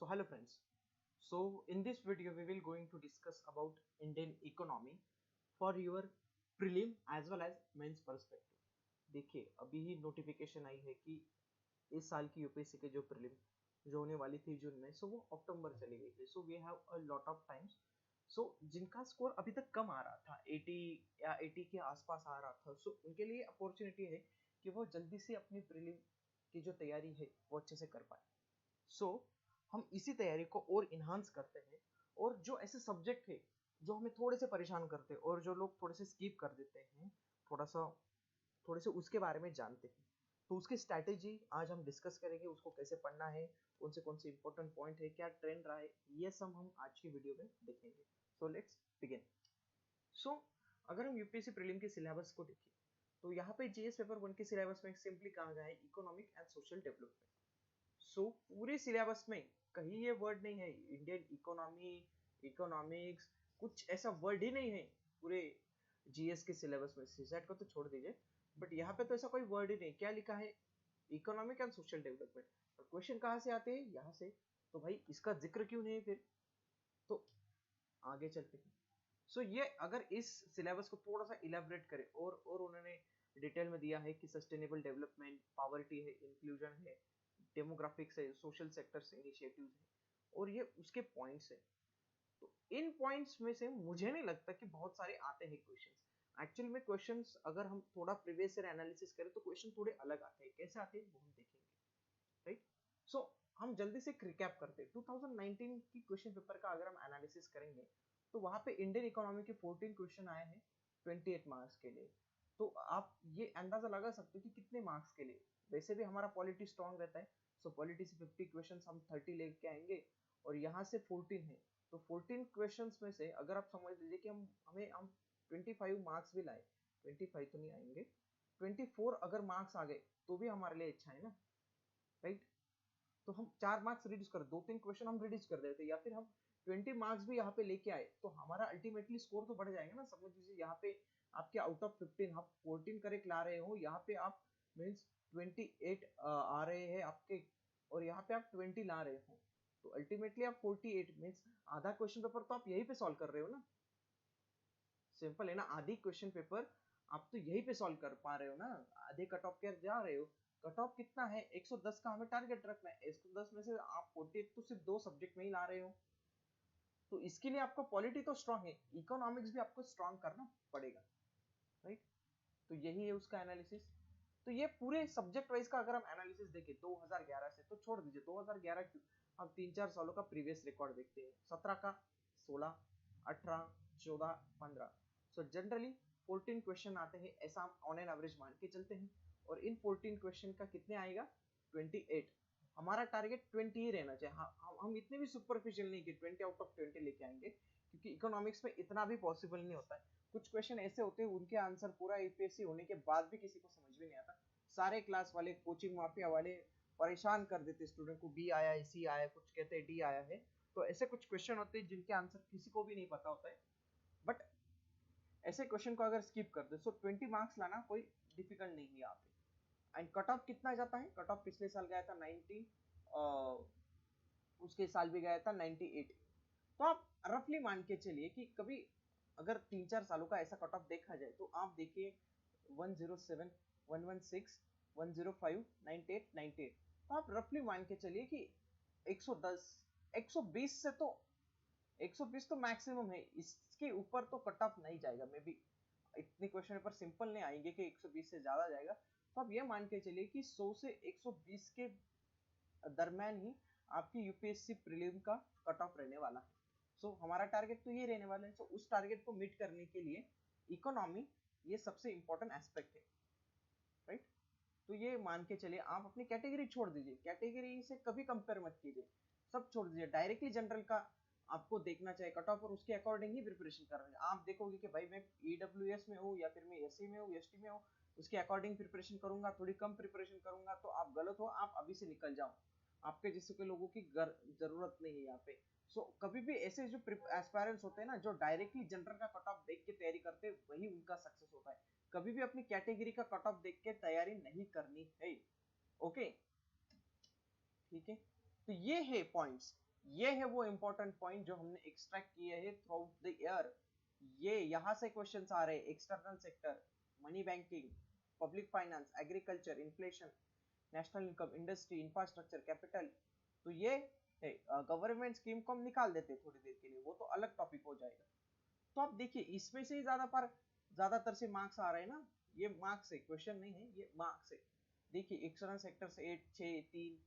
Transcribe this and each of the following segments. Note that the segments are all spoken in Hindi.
So hello friends. So in this video we will going to discuss about Indian economy for your prelim as well as mains perspective. देखिए अभी ही नोटिफिकेशन आई है कि इस साल की यूपीएससी के जो प्रीलिम जो होने वाली थी जून में, सो वो अक्टूबर चली गई थी. So we have a lot of times. So जिनका स्कोर अभी तक कम आ रहा था 80 या 80 के आसपास आ रहा था, सो उनके लिए अपॉर्चुनिटी है कि वो जल्दी से अपनी प्रीलिम की जो तैयारी है वो अच्छे से कर पाए. सो हम इसी तैयारी को और इन्हांस करते हैं, और जो ऐसे सब्जेक्ट है जो हमें थोड़े से परेशान करते हैं और जो लोग थोड़े से स्किप कर देते हैं, थोड़े से उसके बारे में जानते हैं, तो उसकी स्ट्रैटेजी आज हम डिस्कस करेंगे. उसको कैसे पढ़ना है, कौन से इंपॉर्टेंट पॉइंट है, क्या ट्रेंड रहा है, ये सब हम आज की वीडियो में देखेंगे. So let's begin. सो अगर हम यूपीएससी प्रीलिम के सिलेबस को देखें तो यहाँ पे जीएस पेपर 1 के सिलेबस में सिंपली कहा गया है इकोनॉमिक एंड सोशल डेवलपमेंट. सो पूरे सिलेबस में कहीं ये वर्ड नहीं है इंडियन इकोनॉमी, इकोनॉमिक्स, कुछ ऐसा वर्ड ही नहीं है पूरे जीएस के सिलेबस में. सीसैट को तो छोड़ दीजिए, बट यहाँ पे तो ऐसा कोई वर्ड ही नहीं. क्या लिखा है? Economic and social development. और क्वेश्चन कहाँ से आते हैं? यहाँ से. तो भाई इसका जिक्र क्यों नहीं है फिर? तो आगे चलते हैं. सो ये अगर इस सिलेबस को थोड़ा सा इलेबरेट करें, और उन्होंने डिटेल में दिया है कि सस्टेनेबल डेवलपमेंट, पॉवर्टी है, इंक्लूजन है, डेमोग्राफिक्स है, सोशल सेक्टर्स इनिशिएटिव्स है, और ये उसके पॉइंट्स है. तो इन पॉइंट्स में से मुझे नहीं लगता कि बहुत सारे आते हैं क्वेश्चंस. एक्चुअल में क्वेश्चंस अगर हम थोड़ा प्रीवियस ईयर एनालिसिस करें तो क्वेश्चन थोड़े अलग आते हैं. कैसे आते हैं वो हम देखेंगे. राइट. सो हम जल्दी से रिकैप करते हैं. 2019 की क्वेश्चन पेपर का अगर हम एनालिसिस करेंगे तो वहां पे इंडियन इकोनॉमी के 14 क्वेश्चन आए हैं 28 मार्क्स के लिए. तो आप ये अंदाजा लगा सकते हो कि कितने मार्क्स के लिए. वैसे भी हमारा पॉलिटी स्ट्रांग रहता है, सो पॉलिटी से 50 क्वेश्चन हम 30 लेके आएंगे, और यहाँ से 14 है. तो 14 क्वेश्चंस में से अगर आप समझ लीजिए कि हम 25 मार्क्स भी लाए, 25 तो नहीं आएंगे, 24 अगर मार्क्स आ गए तो भी हमारे लिए अच्छा है ना. राइट. तो हम 4 मार्क्स रिड्यूस कर, 2-3 क्वेश्चन हम रिड्यूस कर देते, या फिर हम 20 मार्क्स भी यहाँ पे लेके आए तो हमारा अल्टीमेटली स्कोर तो बढ़ जाएगा ना. समझ लीजिए यहाँ पे आपके आउट ऑफ 15 आप 14 करेक्ट ला रहे हो, यहाँ पे आप मीन्स 28 आ रहे हैं आपके, और यहाँ पे आप 20 ला रहे हो, तो अल्टीमेटली आप 48 मीन्स आधा क्वेश्चन पेपर तो आप यहीं पे सॉल्व कर रहे हो ना. सिंपल है ना. आधी क्वेश्चन पेपर आप तो यहीं पे सॉल्व कर पा रहे हो ना. आधे कट ऑफ कर जा रहे हो. कट ऑफ कितना है? 110 का हमें टारगेट रखना है. 110 में से आप 48 तो सिर्फ 2 सब्जेक्ट में ही ला रहे हो. तो इसके लिए आपको पॉलिटी तो स्ट्रांग है, इकोनॉमिक्स भी आपको स्ट्रांग करना पड़ेगा. राइट. तो यही है उसका एनालिसिस. तो ये पूरे सब्जेक्ट वाइज का अगर हम एनालिसिस देखें 2011 से, तो छोड़ दीजिए 2011 क्यों, हम 3-4 सालों का प्रीवियस रिकॉर्ड देखते हैं. 17 का, 16, 18, 14, 15. सो जनरली 14 क्वेश्चन आते हैं, ऐसा हम ऑन एन एवरेज मान के चलते हैं. और इन 14 क्वेश्चन का कितने आएगा? 28. हमारा टारगेट 20 ही रहना चाहिए. हम इतने भी सुपरफिशियल नहीं कि 20 आउट ऑफ 20 लेके आएंगे, क्योंकि इकोनॉमिक्स में इतना भी पॉसिबल नहीं होता है. कुछ क्वेश्चन ऐसे होते हैं उनके आंसर पूरा यूपीएससी होने के बाद भी किसी को समझ में नहीं आता. सारे क्लास वाले, कोचिंग माफिया वाले परेशान कर देते स्टूडेंट को. बी आया, सी आया, कुछ कहते हैं डी आया है. तो ऐसे कुछ क्वेश्चन होते हैं जिनके आंसर किसी को भी नहीं पता होता है. बट ऐसे क्वेश्चन को अगर स्किप कर दे, सो 20 मार्क्स लाना कोई डिफिकल्ट नहीं है यहाँ पे. एंड कट ऑफ कितना जाता है? कट ऑफ पिछले साल गया था 90, उसके साल भी गया था 98. तो आप रफली मान के चलिए कि कभी अगर 3-4 सालों का ऐसा कट ऑफ देखा जाए तो आप देखिए 107, 116, 105, 98, 98. तो आप रफली मान के चलिए कि 110, 120 से तो 120 तो मैक्सिमम है. इसके ऊपर तो कट ऑफ नहीं जाएगा. मे बी इतने क्वेश्चन पेपर सिंपल नहीं आएंगे कि 120 से ज्यादा जाएगा. तो आप ये मान के चलिए कि 100 से 120 के दरम्यान ही आपकी यूपीएससी प्रीलिम का कट ऑफ रहने वाला है. सो हमारा टारगेट तो ये रहने वाला है. सो उस टारगेट को मीट करने के लिए इकोनॉमी ये सबसे इंपॉर्टेंट एस्पेक्ट है. राइट. तो ये मान के चलिए, आप अपनी कैटेगरी छोड़ दीजिए, कैटेगरी से कभी कंपेयर मत कीजिए, सब छोड़ दीजिए. डायरेक्टली जनरल का आपको देखना चाहिए कट ऑफ, और उसके अकॉर्डिंग ही प्रिपरेशन कर रहे हैं. आप देखोगे कि भाई मैं ईडब्ल्यूएस में हूँ या फिर मैं एससी में हूँ, एसटी में हूँ, उसके अकॉर्डिंग प्रिपरेशन करूंगा, थोड़ी कम प्रिपरेशन करूंगा, तो आप गलत हो. आप अभी से निकल जाओ. आपके जैसे के लोगों की जरूरत नहीं है यहाँ पे. सो कभी भी ऐसे जो एस्पायरेंट्स होते हैं ना, जो डायरेक्टली जनरल का कट ऑफ देख के तैयारी करते हैं, वही उनका सक्सेस होता है. कभी भी अपनी कैटेगरी का कट ऑफ देख के तैयारी नहीं करनी है. ओके. ठीक है. तो ये है पॉइंट्स. ये है वो इंपॉर्टेंट पॉइंट जो हमने एक्सट्रैक्ट किए हैं थ्रू आउट द ईयर। ये यहाँ से क्वेश्चंस आ रहे हैं, external sector, money banking, public finance, agriculture, inflation, national income, industry, infrastructure, capital. तो ये है गवर्नमेंट स्कीम को हम निकाल देते हैं थोड़ी देर के लिए, वो तो अलग टॉपिक हो जाएगा। तो आप देखिए इसमें से ही ज्यादातर से मार्क्स आ रहे हैं ना, ये मार्क्स है, क्वेश्चन नहीं है, ये मार्क्स है। देखिए एक्सटर्नल सेक्टर से 8, 6, 3।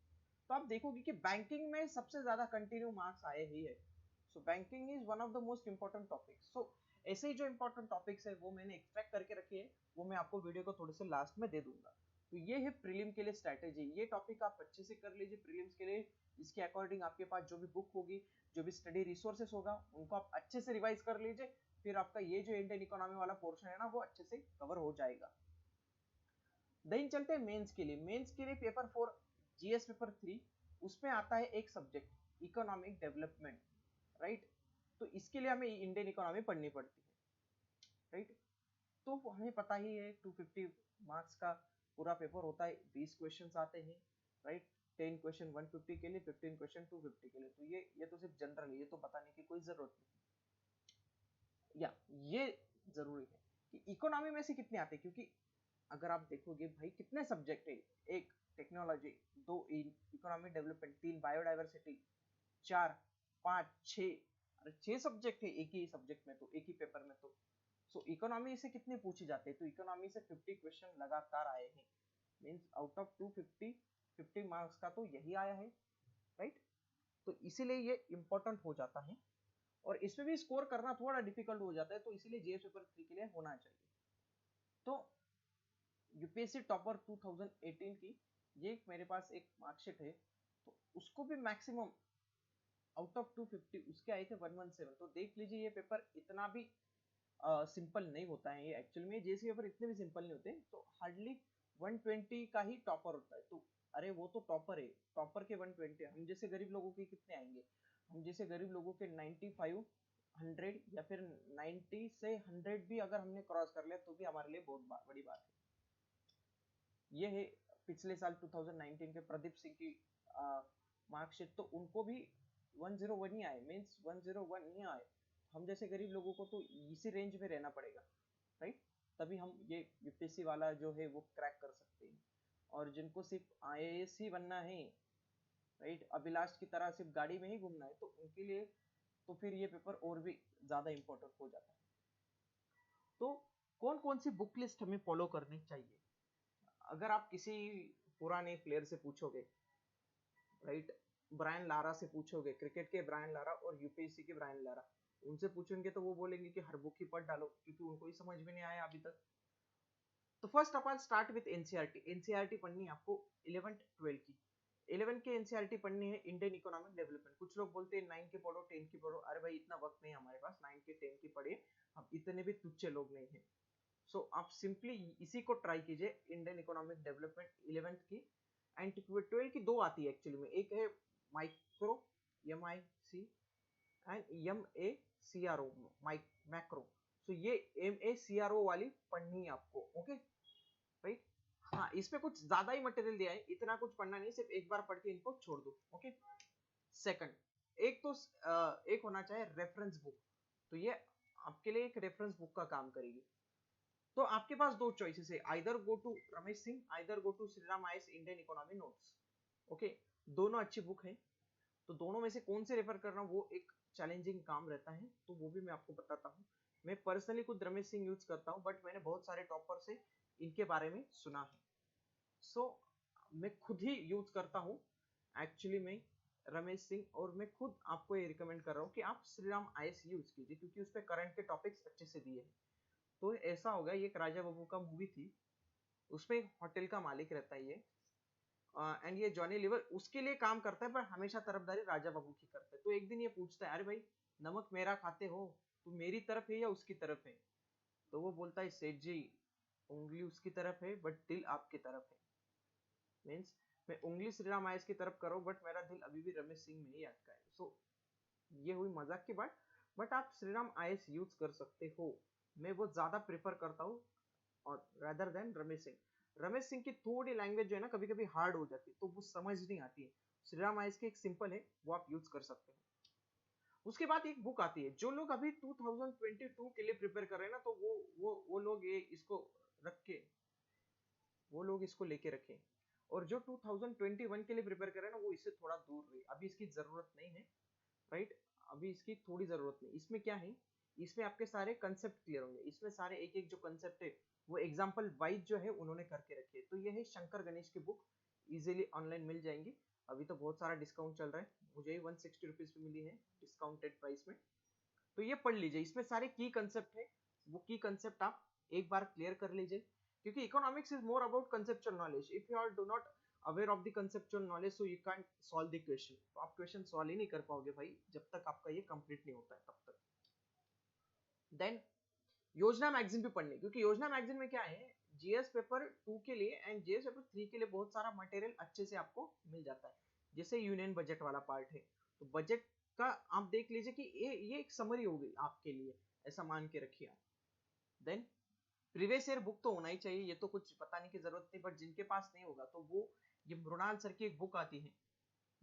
तो आप देखोगे कि बैंकिंग में सबसे ज्यादा कंटिन्यू मार्क्स आए ही है। So banking is one of the most important topic. So ऐसे ही जो इंपॉर्टेंट टॉपिक्स है वो मैंने एक्सट्रैक्ट करके रखे हैं, वो मैं आपको वीडियो को थोड़े से लास्ट में दे दूंगा। तो ये है प्रीलिम के लिए स्ट्रैटेजी। ये टॉपिक आप अच्छे से कर लीजिए प्रीलिम्स के लिए। इसके अकॉर्डिंग आपके पास जो भी बुक होगी, जो भी स्टडी रिसोर्सेस होगा, उनको आप अच्छे से रिवाइज कर लीजिए। फिर आपका ये जो इंडियन इकोनॉमी वाला पोर्शन है ना, वो अच्छे से कवर हो जाएगा। देन चलते हैं मेंस के लिए। मेंस के लिए पेपर 4 जीएस पेपर 3, उसमें आता है एक सब्जेक्ट इकोनॉमिक डेवलपमेंट, राइट। तो इसके लिए हमें इंडियन इकोनॉमी पढ़नी पड़ती है, राइट। तो हमें पता ही है 250 मार्क्स का पूरा पेपर होता है, 20 क्वेश्चंस आते हैं, राइट। 10 क्वेश्चन 150 के लिए, 15 क्वेश्चन 250 के लिए। तो ये तो सिर्फ जनरल है, ये तो बताने की कोई जरूरत नहीं। या ये जरूरी है कि इकोनॉमी में से कितने आते हैं, क्योंकि अगर आप देखोगे भाई कितने सब्जेक्ट है, एक टेक्नोलॉजी, 2 इकोनॉमिक डेवलपमेंट, 3 बायोडाइवर्सिटी, 4, 5, 6, अरे 6 सब्जेक्ट है एक ही सब्जेक्ट में, तो एक ही पेपर में। तो सो इकोनॉमी से कितने पूछे जाते हैं, तो इकोनॉमी से 50 क्वेश्चन लगातार आए हैं। मींस आउट ऑफ 250, 50 मार्क्स का तो यही आया है, राइट। तो इसीलिए ये इंपॉर्टेंट हो जाता है, और इसमें भी स्कोर करना थोड़ा डिफिकल्ट हो जाता है, तो इसीलिए जीएस पेपर 3 के लिए होना चाहिए। तो यूपीएससी टॉपर 2018 की ये मेरे पास एक मार्कशीट है, तो उसको भी मैक्सिमम आउट ऑफ 250 उसके आए थे 117। तो देख लीजिए ये पेपर इतना भी सिंपल नहीं होता है, ये एक्चुअल में जेसी पेपर इतने भी सिंपल नहीं होते। तो हार्डली 120 का ही टॉपर होता है। तो अरे वो तो टॉपर है, टॉपर के 120, हम जैसे गरीब लोगों के कितने आएंगे? हम जैसे गरीब लोगों के 95, 100, या फिर 90 से 100 भी अगर हमने क्रॉस कर लिया तो भी हमारे लिए बहुत बड़ी बात है। ये है पिछले साल 2019 के प्रदीप सिंह की मार्कशीट, तो उनको भी 101 ही आए, मीन्स 101 ही आए। हम जैसे गरीब लोगों को तो इसी रेंज में रहना पड़ेगा, राइट। तभी हम ये यूपीएससी वाला जो है वो क्रैक कर सकते हैं। और जिनको सिर्फ आईएएस ही बनना है, राइट, अभिलाष की तरह सिर्फ गाड़ी में ही घूमना है, तो उनके लिए तो फिर ये पेपर और भी ज्यादा इंपॉर्टेंट हो जाता है। तो कौन कौन सी बुक लिस्ट हमें फॉलो करनी चाहिए? अगर आप किसी पुराने प्लेयर से पूछोगे, राइट, ब्रायन लारा से पूछोगे, क्रिकेट के ब्रायन लारा और यूपीएससी के ब्रायन लारा, उनसे पूछेंगे तो वो बोलेंगे कि हर बुक ही पढ़ डालो, क्योंकि उनको ही समझ में नहीं आया अभी तक। तो first of all start with NCERT. NCERT पढ़नी है आपको 11th 12th की। 11 के एनसीईआरटी पढ़नी है इंडियन इकोनॉमिक डेवलपमेंट। कुछ लोग बोलते हैं 9 के पढ़ो, 10 की पढ़ो। अरे भाई इतना वक्त नहीं हमारे पास 9 के 10 की पढ़िए, हम इतने भी तुच्छ लोग नहीं है। सो आप सिंपली इसी को ट्राई कीजिए, इंडियन इकोनॉमिक डेवलपमेंट 11th की। एंड 12 की दो आती है एक्चुअली में, एक है micro, MIC, and MACRO, macro. So ये MACRO वाली पढ़नी है आपको, ओके, राइट। हाँ, इसमें कुछ ज्यादा ही मटेरियल दिया है, इतना कुछ पढ़ना नहीं, सिर्फ एक बार पढ़ के इनको छोड़ दो, ओके। सेकंड, एक तो एक होना चाहिए रेफरेंस बुक। तो ये आपके लिए एक रेफरेंस बुक का काम करेगी। तो आपके पास दो चॉइसेस है, either go to Ramesh Singh, either go to Shriram IAS Indian economy notes, okay. दोनों अच्छी बुक है, तो दोनों में से कौन से रेफर करना वो एक चैलेंजिंग काम रहता है, तो वो भी मैं आपको बताता हूँ। मैं पर्सनली खुद रमेश सिंह यूज करता हूँ, बट मैंने बहुत सारे टॉपर से इनके बारे में सुना है। सो मैं खुद ही यूज करता हूँ एक्चुअली में रमेश सिंह, और मैं खुद आपको ये रिकमेंड कर रहा हूँ कि आप श्रीराम आईएएस यूज कीजिए, क्योंकि उस पर करंट के टॉपिक्स अच्छे से दिए हैं। तो ऐसा हो गया, ये एक राजा बाबू का मूवी थी, उसमें एक होटल का मालिक रहता है ये, एंड ये जॉनी लीवर उसके लिए काम करता है, पर हमेशा तरफदारी राजा बाबू की करता है। तो एक दिन ये पूछता है, अरे भाई नमक मेरा खाते हो, तुम मेरी तरफ है या उसकी तरफ है? तो वो बोलता है, सेठ जी उंगली उसकी तरफ है बट दिल आपकी तरफ है। मीन्स मैं उंगली श्रीराम आयस की तरफ करो, बट मेरा दिल अभी भी रमेश सिंह में ही अटका है। सो ये हुई मजाक की बात, बट आप श्रीराम आयस यूज कर सकते हो। मैं वो ज्यादा प्रेफर करता हूँ और रादर देन रमेश सिंह। रमेश सिंह की थोड़ी लैंग्वेज जो है ना कभी कभी हार्ड हो जाती है, तो वो समझ नहीं आती है। श्रीराम आईएएस की एक सिंपल है, वो आप यूज कर सकते हो। उसके बाद एक बुक आती है, जो लोग अभी 2022 के लिए प्रिपेयर कर रहे हैं ना, तो वो लोग ये इसको रख के, वो लोग इसको लेके रखें। और जो 2021 के लिए प्रिपेयर कर रहे हैं ना, वो इससे थोड़ा दूर रहे, अभी इसकी जरूरत नहीं है, राइट। अभी इसकी थोड़ी जरूरत नहीं। इसमें क्या है, इसमें आपके सारे कंसेप्ट क्लियर होंगे, इसमें सारे एक एक जो कंसेप्ट है वो एग्जाम्पल वाइज जो है उन्होंने करके रखे है। तो ये है शंकर गणेश की बुक, इजीली ऑनलाइन मिल जाएंगी। अभी तो बहुत सारा डिस्काउंट चल रहा है, मुझे 160 रुपीज पे मिली है डिस्काउंटेड प्राइस में। तो ये पढ़ लीजिए, इसमें सारे की कंसेप्ट है, वो की कंसेप्ट आप एक बार क्लियर कर लीजिए, क्योंकि economics is more about conceptual knowledge. If you are do not aware of the conceptual knowledge, so you can solve the question. तो आप क्वेश्चन सॉल्व ही नहीं कर पाओगे भाई, जब तक आपका ये कंप्लीट नहीं होता है तब तक। देन योजना मैगजीन भी पढ़नी, क्योंकि योजना मैगजीन में क्या है, जीएस पेपर 2 के लिए एंड जीएस पेपर 3 के लिए बहुत सारा मटेरियल अच्छे से आपको मिल जाता है। जैसे यूनियन बजट वाला पार्ट है, तो बजट का आप देख लीजिए कि ये एक समरी हो गई आपके लिए, ऐसा मान के रखिए आप। देन प्रीवियस ईयर बुक तो होना ही चाहिए, ये तो कुछ बताने की जरूरत नहीं, बट जिनके पास नहीं होगा तो वो ये मृणाल सर की एक बुक आती है,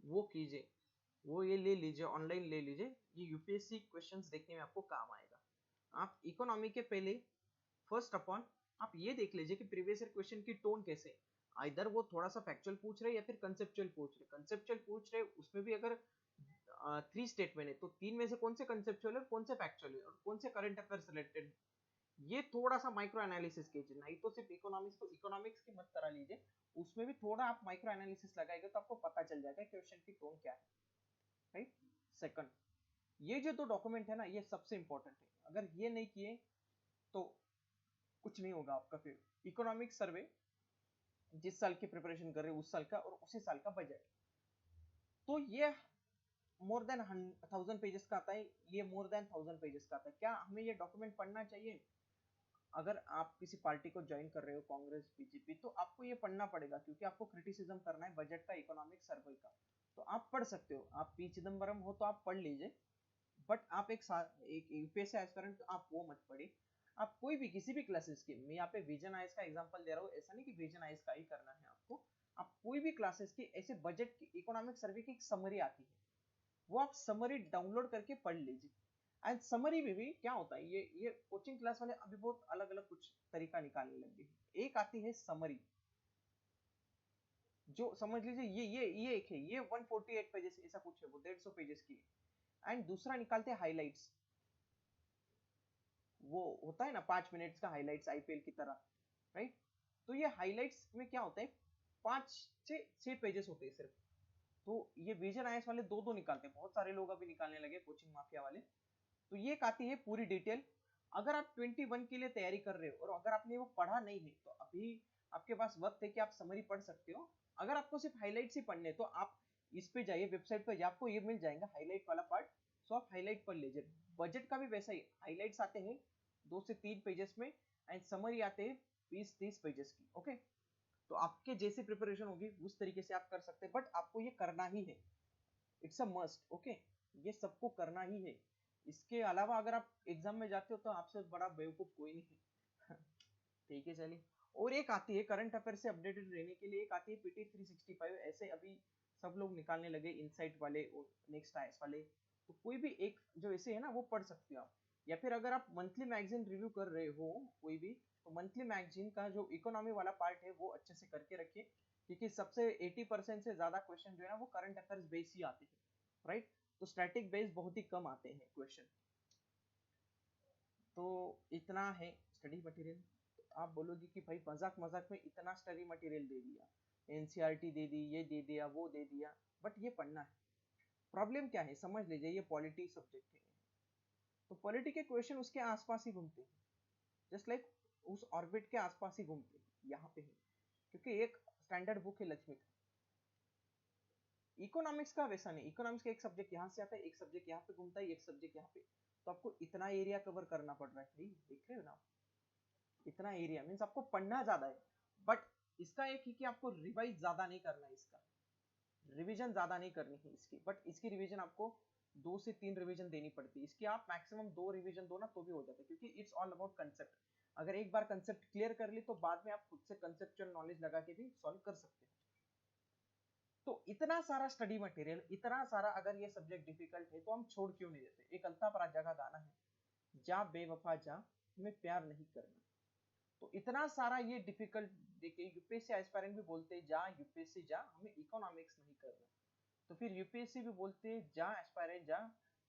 वो कीजिए, वो ये ले लीजिए, ऑनलाइन ले लीजिए, ये यूपीएससी क्वेश्चंस देखने में आपको काम आएगा। आप इकोनॉमी के पहले फर्स्ट अपॉन आप ये देख लीजिए कि प्रीवियस ईयर क्वेश्चन की टोन कैसे है, इधर वो थोड़ा सा फैक्चुअल पूछ रहे या फिर कंसेप्चुअल पूछ रहे। कंसेप्चुअल पूछ रहे उसमें भी अगर 3 स्टेटमेंट है, तो 3 में से कौन से कंसेप्चुअल है, कौन से फैक्चुअल है, और कौन से करंट अफेयर्स रिलेटेड है, ये थोड़ा सा माइक्रो एनालिसिस कीजिए। नहीं तो सिर्फ इकोनॉमिक्स को इकोनॉमिक्स की मत करा लीजिए, उसमें भी थोड़ा आप माइक्रो एनालिसिस लगाएंगे तो आपको पता चल जाएगा क्वेश्चन की टोन क्या है, राइट। सेकंड, ये जो दो डॉक्यूमेंट है ना, ये सबसे इंपॉर्टेंट है, अगर ये नहीं किए तो कुछ नहीं होगा आपका। फिर इकोनॉमिक सर्वे जिस साल की प्रिपरेशन कर रहे हो उस साल का, और उसी साल का बजट, तो ये मोर देन 1000 पेजेस का आता है, ये मोर देन 1000 पेजेस का आता है। क्या हमें ये डॉक्यूमेंट पढ़ना चाहिए? अगर आप किसी पार्टी को ज्वाइन कर रहे हो, कांग्रेस बीजेपी, तो आपको ये पढ़ना पड़ेगा, क्योंकि आपको क्रिटिसिज्म करना है बजट का, इकोनॉमिक सर्वे का। तो आप पढ़ सकते हो, आप पी चिदम्बरम हो तो आप पढ़ लीजिए, बट आप एक यूपीएससी एस्पिरेंट, आप वो मत पढ़िए। आप कोई भी किसी भी क्लासेस की, मैं यहाँ पे विजन आईएएस का एग्जांपल दे रहा हूँ, ऐसा नहीं कि विजन आईएएस का ही करना है आपको। आप कोई भी क्लासेस की ऐसे बजट की इकोनॉमिक सर्वे की एक समरी आती है, वो आप समरी डाउनलोड करके पढ़ लीजिए। एंड समरी में भी क्या होता है, ये कोचिंग क्लास वाले अभी बहुत अलग अलग कुछ तरीका निकालने लगे हैं। एक आती है समरी, जो समझ लीजिए ये एक है, ये 148 पेजेस ऐसा कुछ है, वो 150 पेजेस की है। एंड दूसरा निकालते हैं हाइलाइट्स, वो होता है ना 5 मिनट्स का हाइलाइट्स आईपीएल की तरह, राइट। तो ये हाइलाइट्स में क्या होता है, 5 से 6 पेजेस होते हैं सिर्फ। तो ये विजन आईएएस वाले दो दो निकालते हैं, बहुत सारे लोग अभी निकालने लगे, कोचिंग माफिया वाले। तो ये एक आती है पूरी डिटेल। अगर आप 21 के लिए तैयारी कर रहे हो और अगर आपने वो पढ़ा नहीं है, तो अभी आपके पास वक्त है कि आप समरी पढ़ सकते हो। अगर आपको सिर्फ हाइलाइट्स ही पढ़ने, तो आप इस पे जाइए, वेबसाइट पे आपको ये मिल जाएगा हाईलाइट वाला पार्ट, सो आप हाईलाइट पढ़ लीजिए। बजट का भी वैसा ही, हाइलाइट्स आते हैं 2 से 3 पेजेस में, एंड समरी आते हैं 20-30 पेजेस की, ओके। तो आपके जैसी प्रिपरेशन होगी उस तरीके से आप कर सकते हैं, बट आपको ये करना ही है, इट्स अ मस्ट, ओके। ये सबको करना ही है। इसके अलावा अगर आप एग्जाम में जाते हो तो आपसे बड़ा बेवकूफ कोई नहीं है। ठीक है, चलिए। और एक आती है करंट अफेयर से अपडेटेड रहने के लिए, एक आती है पीटी 365, ऐसे अभी सब लोग निकालने लगे, इनसाइट वाले और नेक्स्ट आईएएस वाले। तो कोई भी एक जो ऐसे है ना, वो पढ़ सकते हो आप। या फिर अगर आप मंथली मैगजीन रिव्यू कर रहे हो कोई भी, तो मंथली मैगजीन का जो इकोनॉमी वाला पार्ट है वो अच्छे से करके रखिए, क्योंकि सबसे 80% से ज्यादा क्वेश्चन जो है ना, वो करंट अफेयर्स बेस ही आते हैं, राइट। तो स्टैटिक बेस बहुत ही कम आते हैं क्वेश्चन। तो इतना है स्टडी मटेरियल। तो आप बोलोगे कि भाई मजाक मजाक में इतना स्टडी मटेरियल दे दिया, एनसीईआरटी दे दी, ये दे दिया, वो दे दिया, बट ये पढ़ना है। प्रॉब्लम क्या है, समझ लीजिए, ये पॉलिटी सब्जेक्ट है, तो पॉलिटी के क्वेश्चन उसके आसपास ही घूमते हैं, जस्ट लाइक उस ऑर्बिट के आसपास ही घूमते हैं यहाँ पे ही, क्योंकि एक स्टैंडर्ड बुक है लक्ष्मी का। इकोनॉमिक्स का वैसा नहीं, इकोनॉमिक्स का एक सब्जेक्ट यहाँ से आता है, एक सब्जेक्ट यहाँ पे घूमता है, एक सब्जेक्ट यहाँ पे, तो आपको इतना एरिया कवर करना पड़ रहा है भाई, देख रहे हो ना। इतना एरिया मीन्स आपको पढ़ना ज्यादा है, बट इसका एक ही कि आपको रिवाइज ज्यादा नहीं करना है, इसका रिवीजन ज्यादा नहीं करनी है इसकी, बट इसकी रिवीजन आपको 2 से 3 रिवीजन देनी पड़ती है इसकी। आप मैक्सिमम 2 रिवीजन दो ना तो भी हो जाता है, क्योंकि इट्स ऑल अबाउट कंसेप्ट। अगर एक बार कंसेप्ट क्लियर कर ली, तो बाद में आप खुद से कंसेप्चुअल नॉलेज लगा के भी सॉल्व कर सकते हैं। तो इतना सारा स्टडी मटेरियल, इतना सारा, अगर ये सब्जेक्ट डिफिकल्ट है तो हम छोड़ क्यों नहीं देते। एक अल्ताफ राजा का गाना है, जा बेवफा जा, हमें प्यार नहीं करना। तो इतना सारा ये डिफिकल्ट, देखिए यूपीएससी एस्पायरेंट भी बोलते हैं जा यूपीएससी जा, हमें इकोनॉमिक्स नहीं करना। तो फिर यूपीएससी भी बोलते हैं जा एस्पायरेंट जा,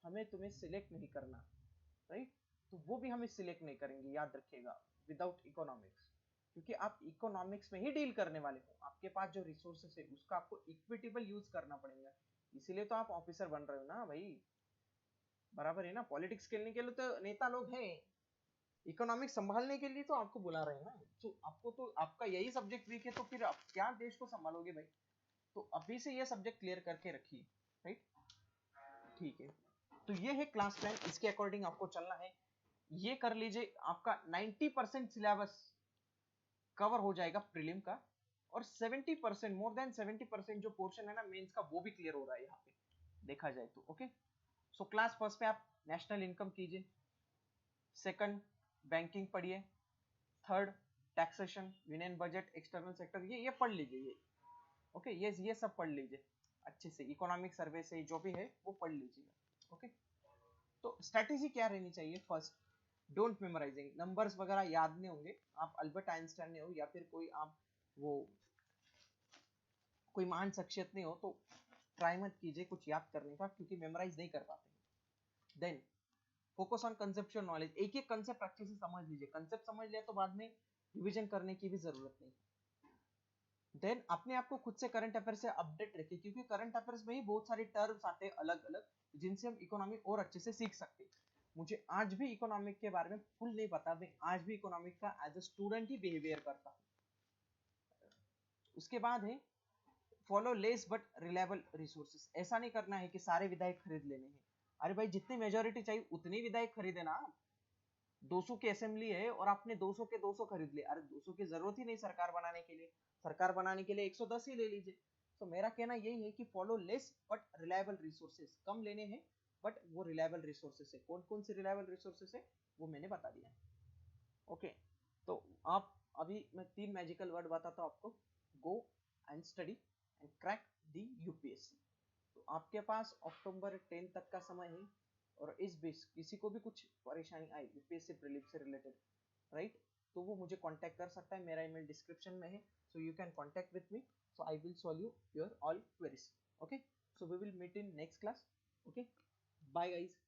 हमें तुम्हें सिलेक्ट नहीं करना, राइट। तो वो भी हमें सिलेक्ट नहीं करेंगे, याद रखिएगा, विदाउट इकोनॉमिक्स। क्योंकि आप इकोनॉमिक्स में ही डील करने वाले हो, आपके पास जो रिसोर्सेस है उसका आपको इक्विटेबल यूज करना पड़ेगा। इसीलिए तो आप ऑफिसर बन रहे हो ना भाई, बराबर है ना। पॉलिटिक्स खेलने के लिए तो नेता लोग हैं, इकोनॉमिक्स संभालने के लिए तो आपको बुला रहे हैं ना। तो आपको तो आपका यही सब्जेक्ट वीक है, तो फिर आप क्या देश को संभालोगे भाई। तो अभी से ये सब्जेक्ट क्लियर करके रखिए, राइट। ठीक है, तो ये है क्लास प्लान, इसके अकॉर्डिंग आपको चलना है। ये कर लीजिए, आपका 90% सिलेबस कवर हो जाएगा प्रीलिम का, और 70%, मोर देन 70% जो पोर्शन है ना मेंस का, वो भी क्लियर हो रहा है यहाँ पे देखा जाए तो। ओके, सो क्लास फर्स्ट पे आप नेशनल इनकम कीजिए, सेकंड बैंकिंग पढ़िए, third taxation, union budget, external sector, ये पढ़ लीजिए ये। ओके, ये सब पढ़ लीजिए अच्छे से, इकोनॉमिक सर्वे से जो भी है वो पढ़ लीजिएगा। ओके, तो स्ट्रेटेजी क्या रहनी चाहिए। फर्स्ट, डोंट मेमोराइजिंग, नंबर्स वगैरह याद नहीं होंगे, आप अल्बर्ट आइंस्टाइन नहीं हो या फिर कोई आप वो कोई महान शख्सियत नहीं हो, तो ट्राई मत कीजिए कुछ याद करने का, क्योंकि मेमोराइज नहीं कर पाते। Then focus on conceptual knowledge, एक एक कंसेप्ट अच्छे से समझ लीजिए, कंसेप्ट समझ लिया तो बाद में रिवीजन करने की भी जरूरत नहीं। देन अपने आप को खुद से करंट अफेयर से अपडेट रखिए, क्योंकि करंट अफेयर्स में ही बहुत सारे टर्म्स आते हैं अलग अलग, जिनसे हम इकोनॉमिक और अच्छे से सीख सकते हैं। मुझे आज भी इकोनॉमिक के बारे में फुल नहीं पता, मैं आज भी इकोनॉमिक का एज अ स्टूडेंट ही बिहेवियर करता हूँ। उसके बाद है follow less but reliable resources, ऐसा नहीं करना है कि सारे विधायक खरीद लेने हैं। अरे भाई, जितनी मेजोरिटी चाहिए उतनी विधायक खरीदे ना। 200 की असेंबली है और आपने 200 के 200 खरीद लिए, अरे 200 की जरूरत ही नहीं सरकार बनाने के लिए, सरकार बनाने के लिए 110 ही ले लीजिए। तो मेरा कहना यही है कि follow less but reliable resources, कम लेने हैं बट वो रिलायबल रिसोर्सेस है। कौन कौन से रिलायबल रिसोर्सेस है वो मैंने बता दिया। ओके, तो आप अभी मैं 3 मैजिकल वर्ड बताता हूँ आपको, go and study and crack the UPSC. तो आपके पास अक्टूबर 10 तक का समय है, और इस बीच किसी को भी कुछ परेशानी आई यूपीएससी प्रीलिम से रिलेटेड, राइट, तो वो मुझे कांटेक्ट कर सकता है, मेरा ईमेल डिस्क्रिप्शन में है, so you can contact with me, so I will solve you your all queries. Okay, so we will meet in next class. Okay, bye guys.